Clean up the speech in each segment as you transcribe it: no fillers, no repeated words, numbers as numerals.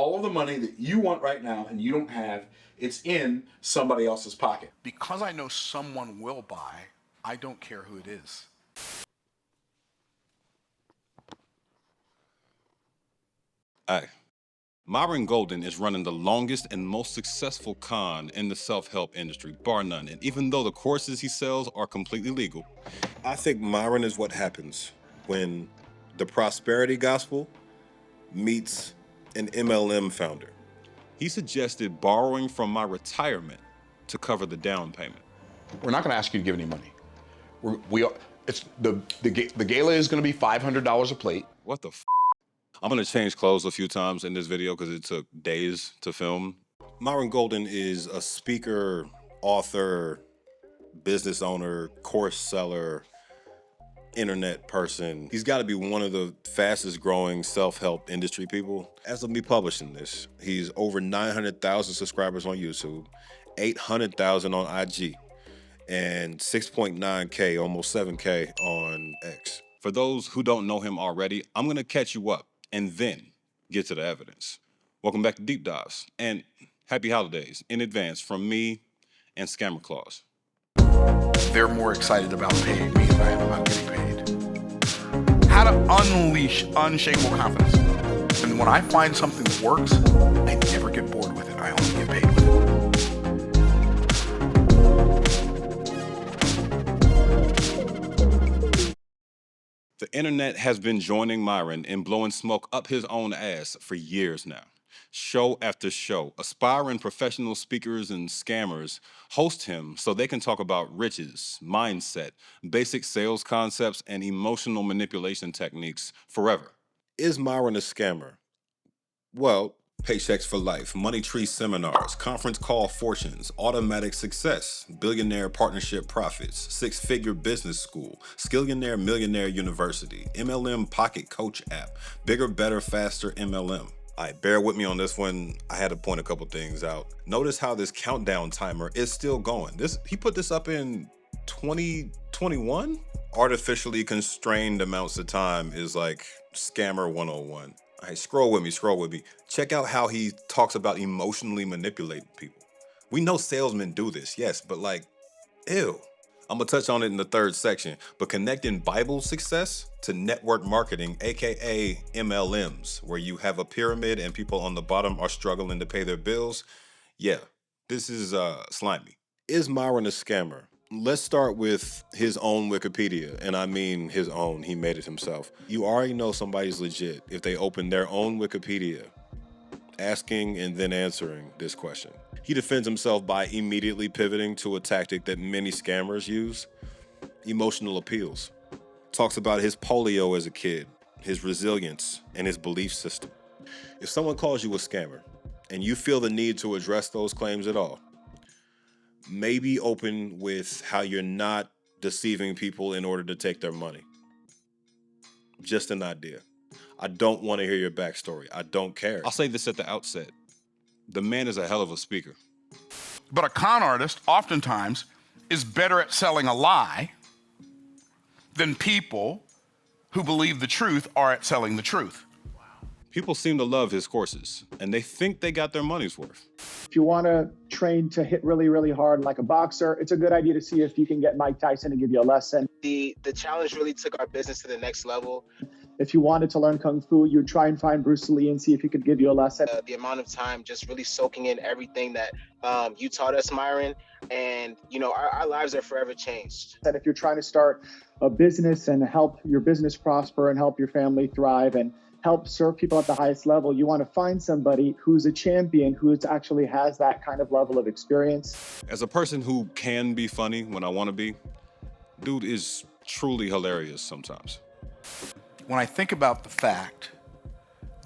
All of the money that you want right now and you don't have, it's in somebody else's pocket. Because I know someone will buy, I don't care who it is. Hey, Myron Golden is running the longest and most successful con in the self-help industry, bar none. And even though the courses he sells are completely legal, I think Myron is what happens when the prosperity gospel meets an MLM founder. He suggested borrowing from my retirement to cover the down payment. We're not going to ask you to give any money. It's the gala is going to be $500 a plate. What the f? I'm going to change clothes a few times in this video because it took days to film. Myron Golden is a speaker, author, business owner, course seller, internet person. He's got to be one of the fastest growing self-help industry people. As of me publishing this, he's over 900,000 subscribers on YouTube, 800,000 on IG, and 6.9K, almost 7K on X. For those who don't know him already, I'm gonna catch you up and then get to the evidence. Welcome back to Deep Dives, and happy holidays in advance from me and Scammer Claus. They're more excited about paying me than I am about getting paid. How to unleash unshakable confidence. And when I find something that works, I never get bored with it. I only get paid with it. The internet has been joining Myron in blowing smoke up his own ass for years now. Show after show, aspiring professional speakers and scammers host him so they can talk about riches, mindset, basic sales concepts, and emotional manipulation techniques forever. Is Myron a scammer? Well, paychecks for life, money tree seminars, conference call fortunes, automatic success, billionaire partnership profits, six-figure business school, skillionaire millionaire university, MLM pocket coach app, bigger, better, faster MLM. All right, bear with me on this one. I had to point a couple things out. Notice how this countdown timer is still going. He put this up in 2021? Artificially constrained amounts of time is like scammer 101. All right, scroll with me. Check out how he talks about emotionally manipulating people. We know salesmen do this, yes, but like, ew. I'm gonna touch on it in the third section, but connecting Bible success to network marketing, AKA MLMs, where you have a pyramid and people on the bottom are struggling to pay their bills. Yeah, this is slimy. Is Myron a scammer? Let's start with his own Wikipedia, and I mean his own, he made it himself. You already know somebody's legit if they open their own Wikipedia, asking and then answering this question. He defends himself by immediately pivoting to a tactic that many scammers use, emotional appeals. Talks about his polio as a kid, his resilience, and his belief system. If someone calls you a scammer and you feel the need to address those claims at all, maybe open with how you're not deceiving people in order to take their money. Just an idea. I don't want to hear your backstory. I don't care. I'll say this at the outset. The man is a hell of a speaker. But a con artist oftentimes is better at selling a lie than people who believe the truth are at selling the truth. People seem to love his courses, and they think they got their money's worth. If you want to train to hit really, really hard like a boxer, it's a good idea to see if you can get Mike Tyson to give you a lesson. The challenge really took our business to the next level. If you wanted to learn Kung Fu, you'd try and find Bruce Lee and see if he could give you a lesson. The amount of time just really soaking in everything that you taught us, Myron, and our lives are forever changed. And if you're trying to start a business and help your business prosper and help your family thrive and help serve people at the highest level, you want to find somebody who's a champion, who actually has that kind of level of experience. As a person who can be funny when I want to be, dude is truly hilarious sometimes. When I think about the fact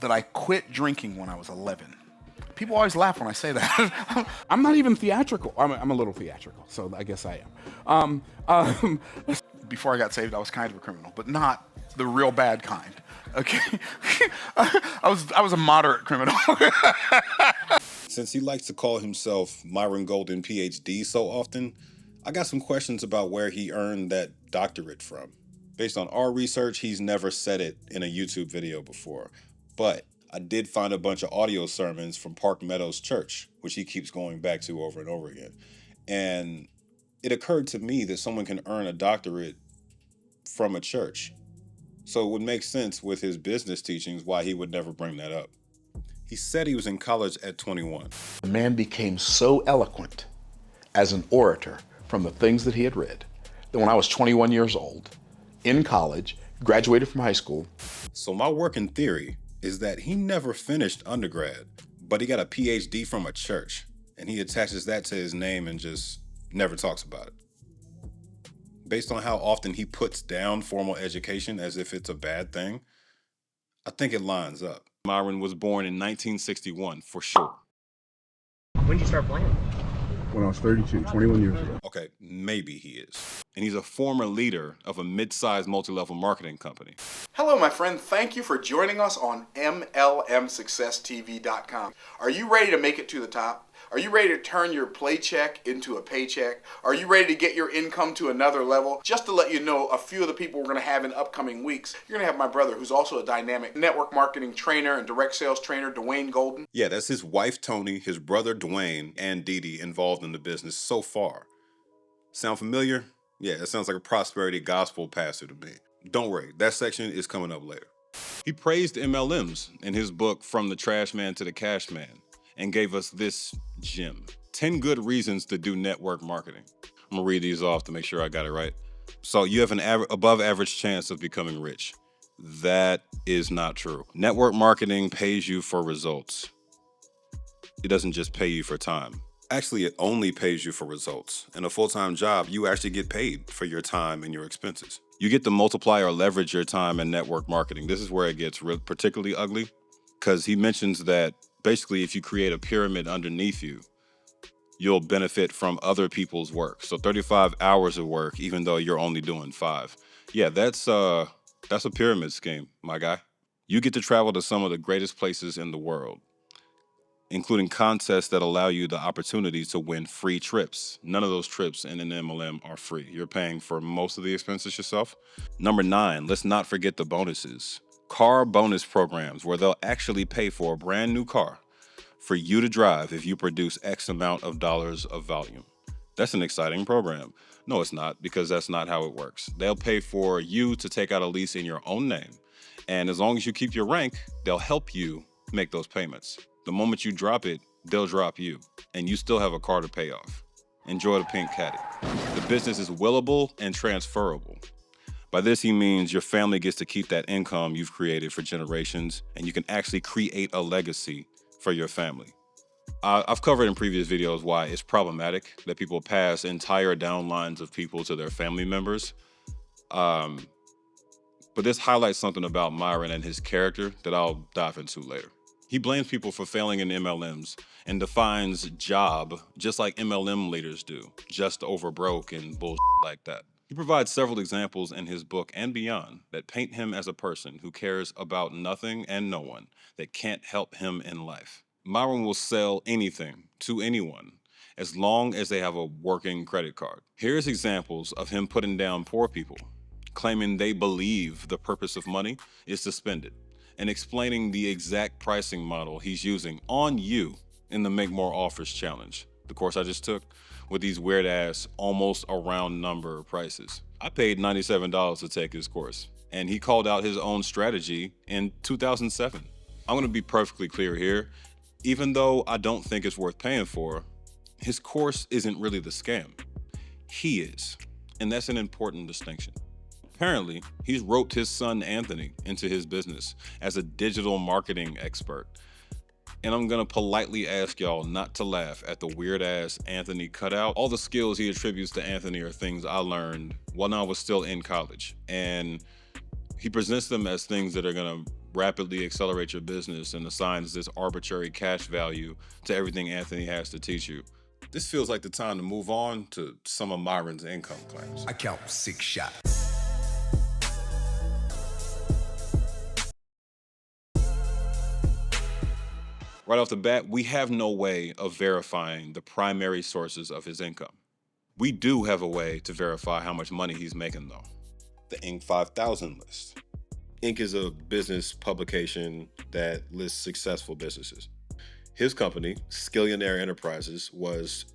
that I quit drinking when I was 11, people always laugh when I say that. I'm not even theatrical. I'm a little theatrical, so I guess I am. Before I got saved, I was kind of a criminal, but not the real bad kind. Okay, I was a moderate criminal. Since he likes to call himself Myron Golden PhD so often, I got some questions about where he earned that doctorate from. Based on our research, he's never said it in a YouTube video before, but I did find a bunch of audio sermons from Park Meadows Church, which he keeps going back to over and over again. And it occurred to me that someone can earn a doctorate from a church. So it would make sense with his business teachings why he would never bring that up. He said he was in college at 21. The man became so eloquent as an orator from the things that he had read that when I was 21 years old, in college, graduated from high school. So my working theory is that he never finished undergrad, but he got a PhD from a church, and he attaches that to his name and just never talks about it. Based on how often he puts down formal education as if it's a bad thing, I think it lines up. Myron was born in 1961, for sure. When did you start playing? When I was 32, 21 years ago. Okay, maybe he is. And he's a former leader of a mid-sized multi-level marketing company. Hello, my friend. Thank you for joining us on MLMSuccessTV.com. Are you ready to make it to the top? Are you ready to turn your paycheck into a paycheck? Are you ready to get your income to another level? Just to let you know, a few of the people we're going to have in upcoming weeks, you're going to have my brother, who's also a dynamic network marketing trainer and direct sales trainer, Dwayne Golden. Yeah, that's his wife, Tony, his brother, Dwayne, and Dee Dee involved in the business so far. Sound familiar? Yeah, it sounds like a prosperity gospel pastor to me. Don't worry, that section is coming up later. He praised MLMs in his book, From the Trash Man to the Cash Man, and gave us this gem: 10 good reasons to do network marketing. I'm gonna read these off to make sure I got it right. So you have an above average chance of becoming rich. That is not true. Network marketing pays you for results. It doesn't just pay you for time. Actually, it only pays you for results. In a full-time job, you actually get paid for your time and your expenses. You get to multiply or leverage your time in network marketing. This is where it gets particularly ugly, because he mentions that basically if you create a pyramid underneath you, you'll benefit from other people's work. So 35 hours of work, even though you're only doing 5. Yeah, that's a pyramid scheme, my guy. You get to travel to some of the greatest places in the world, including contests that allow you the opportunity to win free trips. None of those trips in an MLM are free. You're paying for most of the expenses yourself. Number 9, let's not forget the bonuses. Car bonus programs where they'll actually pay for a brand new car for you to drive if you produce X amount of dollars of volume. That's an exciting program. No, it's not, because that's not how it works. They'll pay for you to take out a lease in your own name. And as long as you keep your rank, they'll help you make those payments. The moment you drop it, they'll drop you, and you still have a car to pay off. Enjoy the pink caddy. The business is willable and transferable. By this, he means your family gets to keep that income you've created for generations, and you can actually create a legacy for your family. I've covered in previous videos why it's problematic that people pass entire downlines of people to their family members. But this highlights something about Myron and his character that I'll dive into later. He blames people for failing in MLMs and defines job just like MLM leaders do, just over broke and bullshit like that. He provides several examples in his book and beyond that paint him as a person who cares about nothing and no one, that can't help him in life. Myron will sell anything to anyone as long as they have a working credit card. Here's examples of him putting down poor people, claiming they believe the purpose of money is to spend it, and explaining the exact pricing model he's using on you in the Make More Offers Challenge, the course I just took, with these weird ass, almost a round number prices. I paid $97 to take his course, and he called out his own strategy in 2007. I'm gonna be perfectly clear here. Even though I don't think it's worth paying for, his course isn't really the scam. He is, and that's an important distinction. Apparently, he's roped his son Anthony into his business as a digital marketing expert. And I'm gonna politely ask y'all not to laugh at the weird ass Anthony cutout. All the skills he attributes to Anthony are things I learned when I was still in college. And he presents them as things that are gonna rapidly accelerate your business and assigns this arbitrary cash value to everything Anthony has to teach you. This feels like the time to move on to some of Myron's income claims. I count 6 shots. Right off the bat, we have no way of verifying the primary sources of his income. We do have a way to verify how much money he's making though. The Inc. 5000 list. Inc. is a business publication that lists successful businesses. His company, Skillionaire Enterprises, was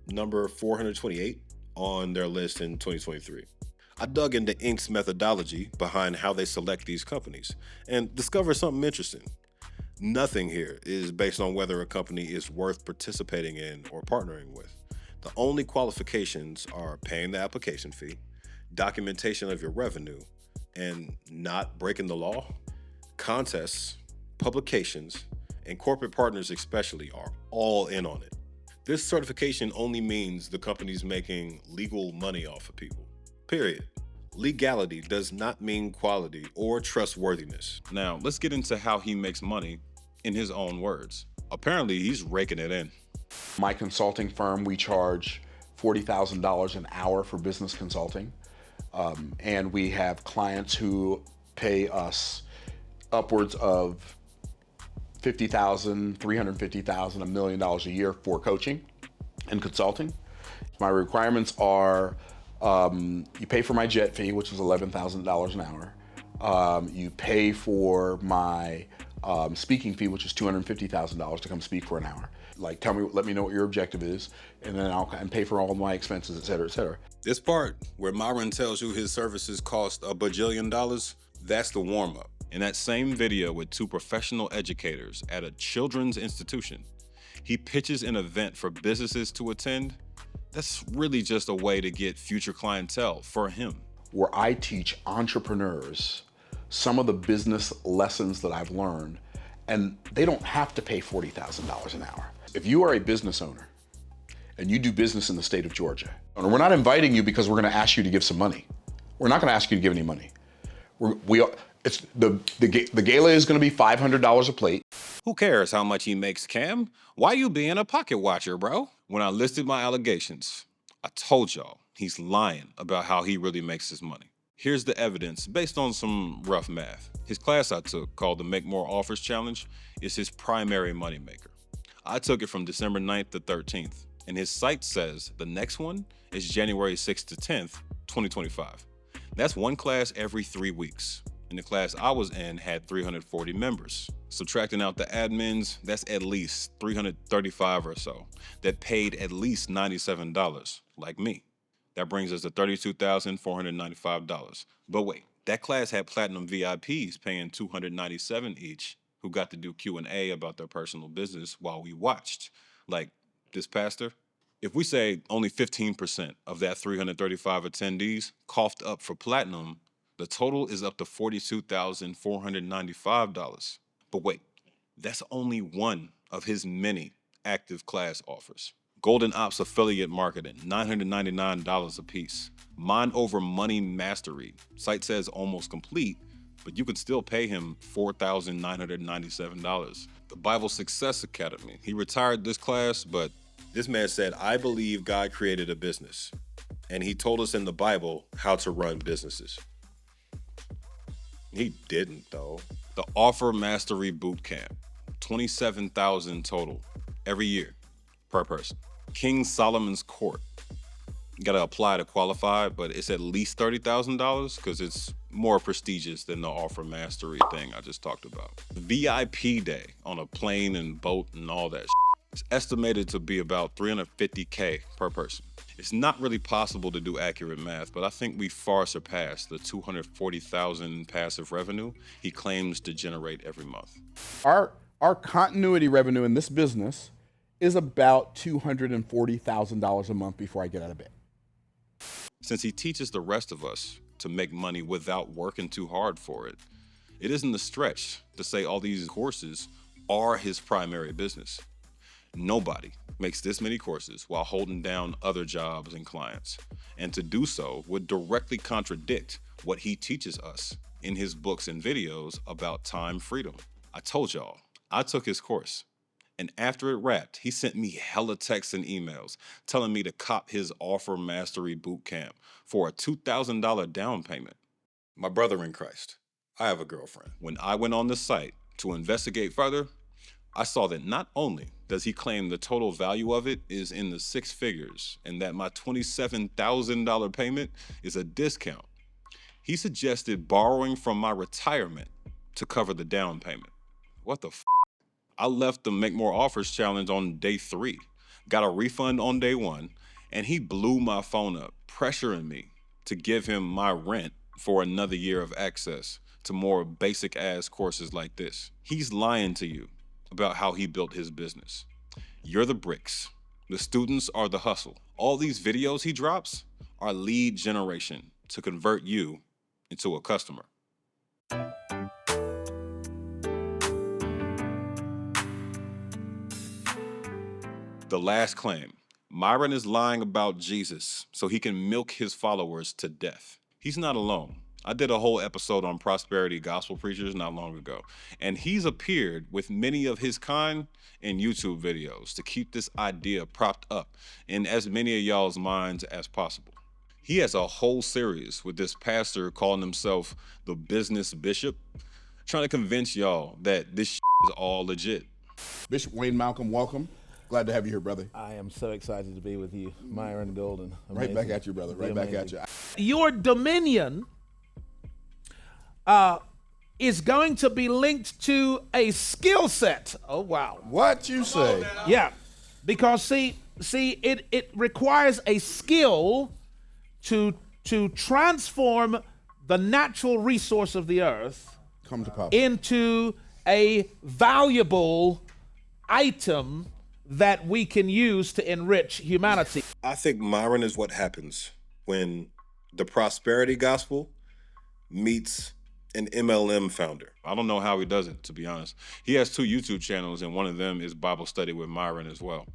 number 428 on their list in 2023. I dug into Inc.'s methodology behind how they select these companies and discovered something interesting. Nothing here is based on whether a company is worth participating in or partnering with. The only qualifications are paying the application fee, documentation of your revenue, and not breaking the law. Contests, publications, and corporate partners especially are all in on it. This certification only means the company's making legal money off of people. Period. Legality does not mean quality or trustworthiness. Now, let's get into how he makes money in his own words. Apparently, he's raking it in. My consulting firm, we charge $40,000 an hour for business consulting. And we have clients who pay us upwards of $50,000, $350,000, $1 million a year for coaching and consulting. My requirements are you pay for my jet fee, which is $11,000 an hour. You pay for my speaking fee, which is $250,000 to come speak for an hour. Like, let me know what your objective is, and then I'll pay for all my expenses, et cetera, et cetera. This part where Myron tells you his services cost $1 bajillion, that's the warm-up. In that same video with two professional educators at a children's institution, he pitches an event for businesses to attend. That's really just a way to get future clientele for him. Where I teach entrepreneurs some of the business lessons that I've learned, and they don't have to pay $40,000 an hour. If you are a business owner and you do business in the state of Georgia, and we're not inviting you because we're going to ask you to give some money. We're not going to ask you to give any money. The gala is going to be $500 a plate. Who cares how much he makes, Cam? Why you being a pocket watcher, bro? When I listed my allegations, I told y'all he's lying about how he really makes his money. Here's the evidence based on some rough math. His class I took, called the Make More Offers Challenge, is his primary moneymaker. I took it from December 9th to 13th, and his site says the next one is January 6th to 10th, 2025. That's one class every 3 weeks. And the class I was in had 340 members. Subtracting out the admins, that's at least 335 or so that paid at least $97, like me. That brings us to $32,495. But wait, that class had platinum VIPs paying $297 each, who got to do Q&A about their personal business while we watched. Like this pastor. If we say only 15% of that 335 attendees coughed up for platinum, the total is up to $42,495. But wait, that's only one of his many active class offers. Golden Ops affiliate marketing, $999 a piece. Mind over money mastery, site says almost complete, but you could still pay him $4,997. The Bible Success Academy, he retired this class, but this man said, I believe God created a business, and he told us in the Bible how to run businesses. He didn't, though. The Offer Mastery Bootcamp, $27,000 total every year per person. King Solomon's Court, you gotta apply to qualify, but it's at least $30,000 because it's more prestigious than the Offer Mastery thing I just talked about. VIP day on a plane and boat and all that. It's estimated to be about $350K per person. It's not really possible to do accurate math, but I think we far surpassed the $240,000 passive revenue he claims to generate every month. Our continuity revenue in this business is about $240,000 a month before I get out of bed. Since he teaches the rest of us to make money without working too hard for it, it isn't a stretch to say all these courses are his primary business. Nobody makes this many courses while holding down other jobs and clients. And to do so would directly contradict what he teaches us in his books and videos about time freedom. I told y'all, I took his course. And after it wrapped, he sent me hella texts and emails telling me to cop his Offer Mastery Bootcamp for a $2,000 down payment. My brother in Christ, I have a girlfriend. When I went on the site to investigate further, I saw that not only does he claim the total value of it is in the six figures and that my $27,000 payment is a discount, He suggested borrowing from my retirement to cover the down payment. What the f? I left the Make More Offers challenge on day 3, got a refund on day 1, and he blew my phone up, pressuring me to give him my rent for another year of access to more basic ass courses like this. He's lying to you about how he built his business. You're the bricks. The students are the hustle. All these videos he drops are lead generation to convert you into a customer. The last claim. Myron is lying about Jesus so he can milk his followers to death. He's not alone. I did a whole episode on prosperity gospel preachers not long ago, and he's appeared with many of his kind in YouTube videos to keep this idea propped up in as many of y'all's minds as possible. He has a whole series with this pastor calling himself the business bishop, trying to convince y'all that this is all legit. Bishop Wayne Malcolm, welcome. Glad to have you here, brother. I am so excited to be with you, Myron Golden. Right back at you, brother. Right back at you. Your dominion is going to be linked to a skill set. Oh, wow. What you say? Yeah, because see, it requires a skill to transform the natural resource of the earth Come to Papa. into a valuable item that we can use to enrich humanity. I think Myron is what happens when the prosperity gospel meets an MLM founder. I don't know how he does it, to be honest. He has 2 YouTube channels, and one of them is Bible Study with Myron as well.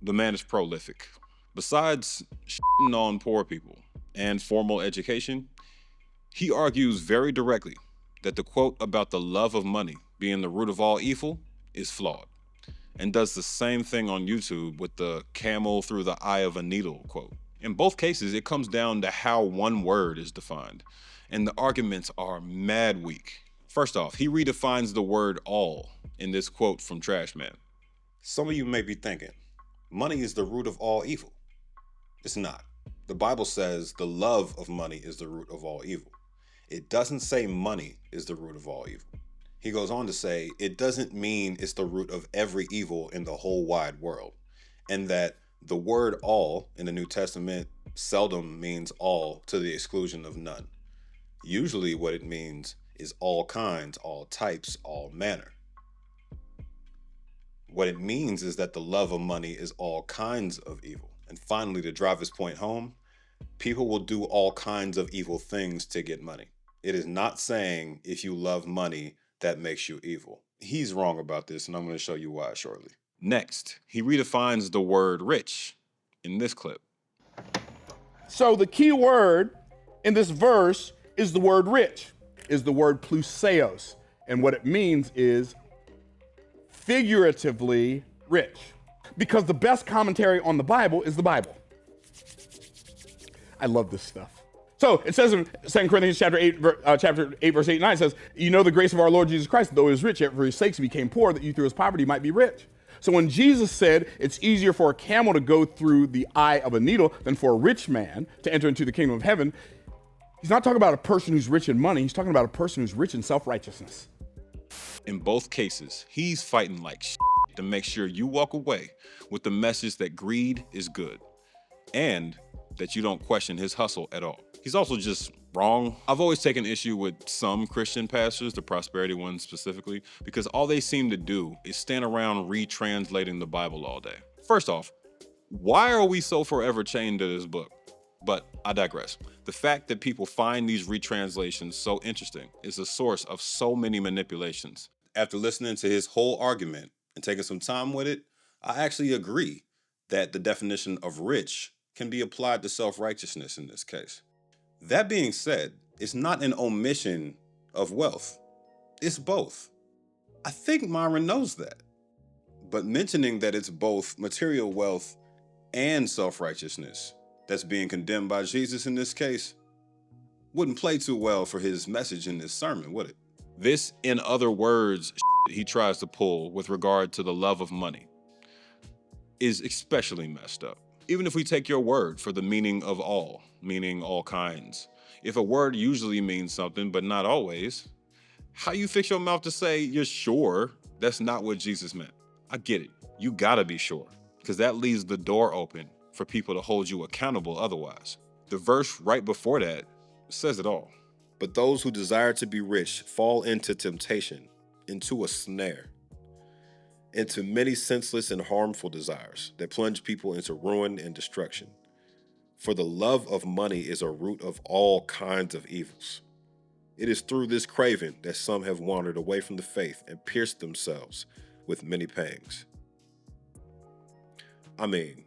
The man is prolific. Besides shitting on poor people and formal education, he argues very directly that the quote about the love of money being the root of all evil is flawed, and does the same thing on YouTube with the camel through the eye of a needle quote. In both cases, it comes down to how one word is defined, and the arguments are mad weak. First off, he redefines the word all in this quote from Trash Man. Some of you may be thinking, money is the root of all evil. It's not. The Bible says the love of money is the root of all evil. It doesn't say money is the root of all evil. He goes on to say it doesn't mean it's the root of every evil in the whole wide world, and that the word all in the New Testament seldom means all to the exclusion of none. Usually what it means is all kinds, all types, all manner. What it means is that the love of money is all kinds of evil. And finally, to drive his point home, people will do all kinds of evil things to get money. It is not saying if you love money, that makes you evil. He's wrong about this, and I'm going to show you why shortly. Next, he redefines the word rich in this clip. So the key word in this verse is the word rich, is the word pluseos. And what it means is figuratively rich. Because the best commentary on the Bible is the Bible. I love this stuff. So it says in 2 Corinthians chapter 8, verse 8 and 9, it says, you know the grace of our Lord Jesus Christ, though he was rich, yet for his sakes he became poor, that you through his poverty might be rich. So when Jesus said it's easier for a camel to go through the eye of a needle than for a rich man to enter into the kingdom of heaven, he's not talking about a person who's rich in money, he's talking about a person who's rich in self-righteousness. In both cases, he's fighting like shit to make sure you walk away with the message that greed is good and that you don't question his hustle at all. He's also just wrong. I've always taken issue with some Christian pastors, the prosperity ones specifically, because all they seem to do is stand around retranslating the Bible all day. First off, why are we so forever chained to this book? But I digress. The fact that people find these retranslations so interesting is a source of so many manipulations. After listening to his whole argument and taking some time with it, I actually agree that the definition of rich can be applied to self-righteousness in this case. That being said, it's not an omission of wealth. It's both. I think Myron knows that. But mentioning that it's both material wealth and self-righteousness that's being condemned by Jesus in this case wouldn't play too well for his message in this sermon, would it? This, in other words, he tries to pull with regard to the love of money is especially messed up. Even if we take your word for the meaning of all, meaning all kinds, If a word usually means something, but not always, how you fix your mouth to say you're sure that's not what Jesus meant? I get it. You gotta be sure, because that leaves the door open for people to hold you accountable otherwise. The verse right before that says it all. But those who desire to be rich fall into temptation, into a snare, into many senseless and harmful desires that plunge people into ruin and destruction. For the love of money is a root of all kinds of evils. It is through this craving that some have wandered away from the faith and pierced themselves with many pangs. I mean,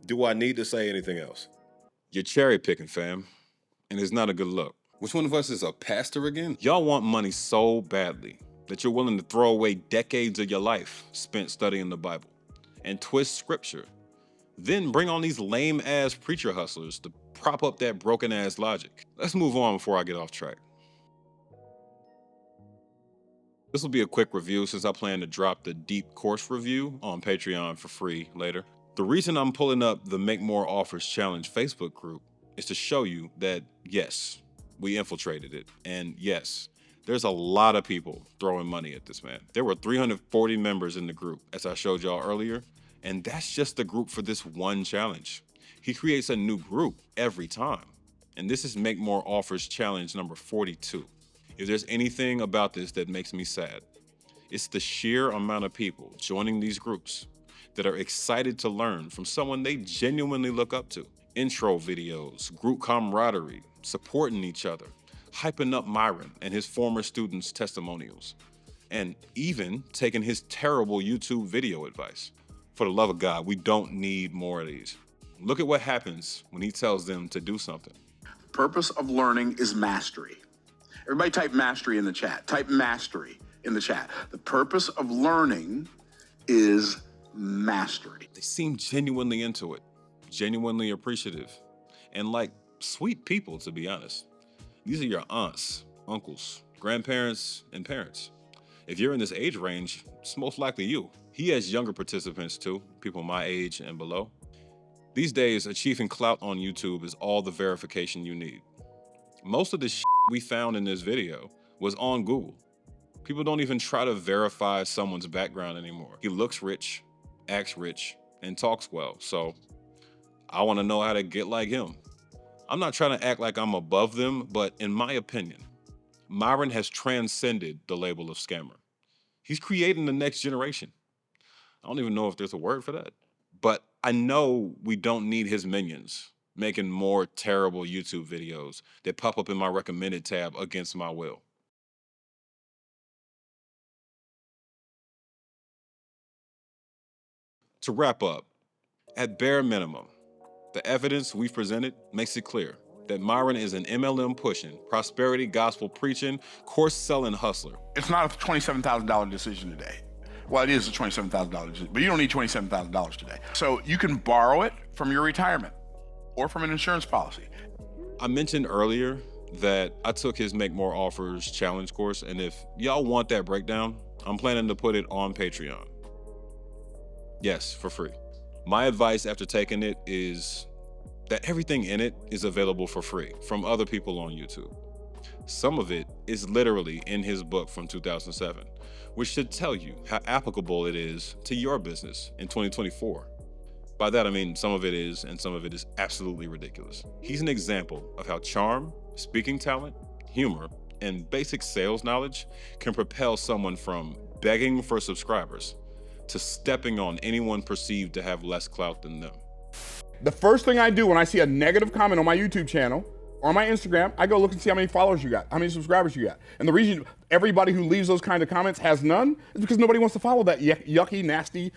do I need to say anything else? You're cherry picking, fam, and it's not a good look. Which one of us is a pastor again? Y'all want money so badly that you're willing to throw away decades of your life spent studying the Bible and twist scripture. Then bring on these lame-ass preacher hustlers to prop up that broken-ass logic. Let's move on before I get off track. This will be a quick review since I plan to drop the deep course review on Patreon for free later. The reason I'm pulling up the Make More Offers Challenge Facebook group is to show you that, yes, we infiltrated it. And yes, there's a lot of people throwing money at this man. There were 340 members in the group, as I showed y'all earlier. And that's just the group for this one challenge. He creates a new group every time. And this is Make More Offers Challenge number 42. If there's anything about this that makes me sad, it's the sheer amount of people joining these groups that are excited to learn from someone they genuinely look up to. Intro videos, group camaraderie, supporting each other, hyping up Myron and his former students' testimonials, and even taking his terrible YouTube video advice. For the love of God, we don't need more of these. Look at what happens when he tells them to do something. The purpose of learning is mastery. Everybody type mastery in the chat. Type mastery in the chat. The purpose of learning is mastery. They seem genuinely into it, genuinely appreciative, and like sweet people, to be honest. These are your aunts, uncles, grandparents, and parents. If you're in this age range, it's most likely you. He has younger participants too, people my age and below. These days, achieving clout on YouTube is all the verification you need. Most of the shit we found in this video was on Google. People don't even try to verify someone's background anymore. He looks rich, acts rich, and talks well, so I want to know how to get like him. I'm not trying to act like I'm above them, but in my opinion, Myron has transcended the label of scammer. He's creating the next generation. I don't even know if there's a word for that. But I know we don't need his minions making more terrible YouTube videos that pop up in my recommended tab against my will. To wrap up, at bare minimum, the evidence we've presented makes it clear that Myron is an MLM pushing, prosperity gospel preaching, course selling hustler. It's not a $27,000 decision today. Well, it is a $27,000 decision, but you don't need $27,000 today. So you can borrow it from your retirement or from an insurance policy. I mentioned earlier that I took his Make More Offers challenge course, and if y'all want that breakdown, I'm planning to put it on Patreon. Yes, for free. My advice after taking it is that everything in it is available for free from other people on YouTube. Some of it is literally in his book from 2007, which should tell you how applicable it is to your business in 2024. By that I mean some of it is, and some of it is absolutely ridiculous. He's an example of how charm, speaking talent, humor, and basic sales knowledge can propel someone from begging for subscribers to stepping on anyone perceived to have less clout than them. The first thing I do when I see a negative comment on my YouTube channel or on my Instagram, I go look and see how many followers you got, how many subscribers you got. And the reason everybody who leaves those kind of comments has none is because nobody wants to follow that yucky, nasty,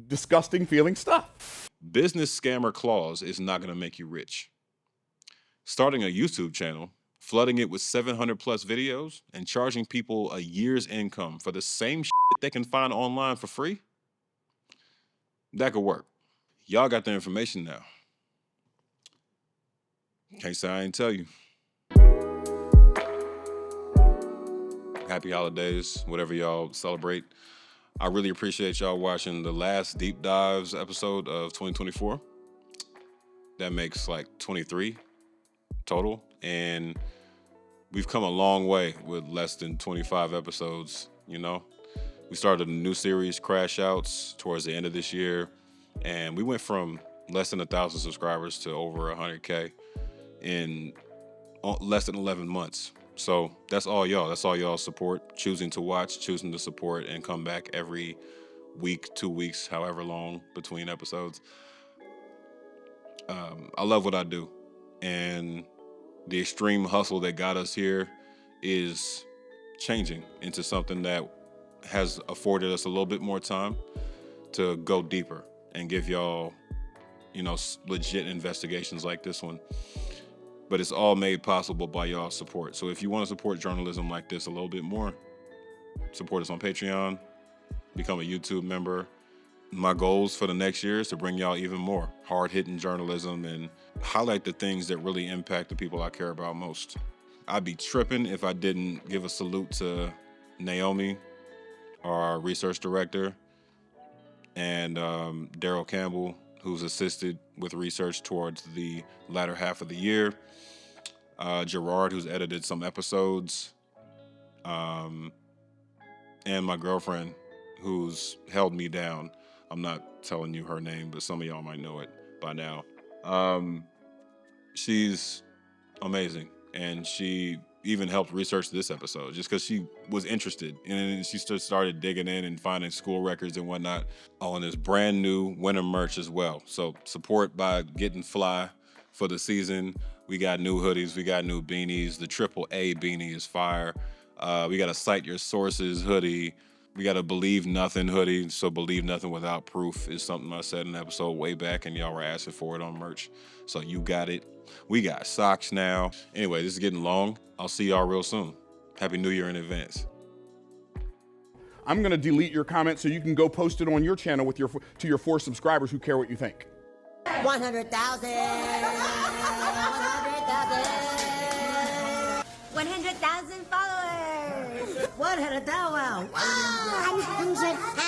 disgusting feeling stuff. Business scammer clause is not gonna make you rich. Starting a YouTube channel, flooding it with 700 plus videos, and charging people a year's income for the same shit they can find online for free, that could work. Y'all got the information now. Can't say I ain't tell you. Happy holidays, whatever y'all celebrate. I really appreciate y'all watching the last Deep Dives episode of 2024. That makes like 23 total, and we've come a long way with less than 25 episodes, you know? We started a new series, Crash Outs, towards the end of this year, and we went from less than 1,000 subscribers to over 100K in less than 11 months. So that's all y'all. That's all y'all support, choosing to watch, choosing to support, and come back every week, 2 weeks, however long between episodes. I love what I do, and the extreme hustle that got us here is changing into something that has afforded us a little bit more time to go deeper and give y'all, you know, legit investigations like this one. But it's all made possible by y'all's support. So if you want to support journalism like this a little bit more, support us on Patreon, become a YouTube member. My goals for the next year is to bring y'all even more hard-hitting journalism and highlight the things that really impact the people I care about most. I'd be tripping if I didn't give a salute to Naomi, our research director, and Daryl Campbell, who's assisted with research towards the latter half of the year. Gerard, who's edited some episodes, and my girlfriend, who's held me down. I'm not telling you her name, but some of y'all might know it by now. She's amazing, and she even helped research this episode just because she was interested, and she started digging in and finding school records and whatnot. Oh, and there's brand new winter merch as well. So support by getting fly for the season. We got new hoodies, we got new beanies. The AAA beanie is fire. We got a Cite Your Sources hoodie. We got a Believe Nothing hoodie. So Believe Nothing Without Proof is something I said in an episode way back, and y'all were asking for it on merch. So you got it. We got socks now. Anyway, this is getting long. I'll see y'all real soon. Happy New Year in advance. I'm going to delete your comment so you can go post it on your channel with to your 4 subscribers who care what you think. 100,000. 100,000 followers. 100,000. Wow.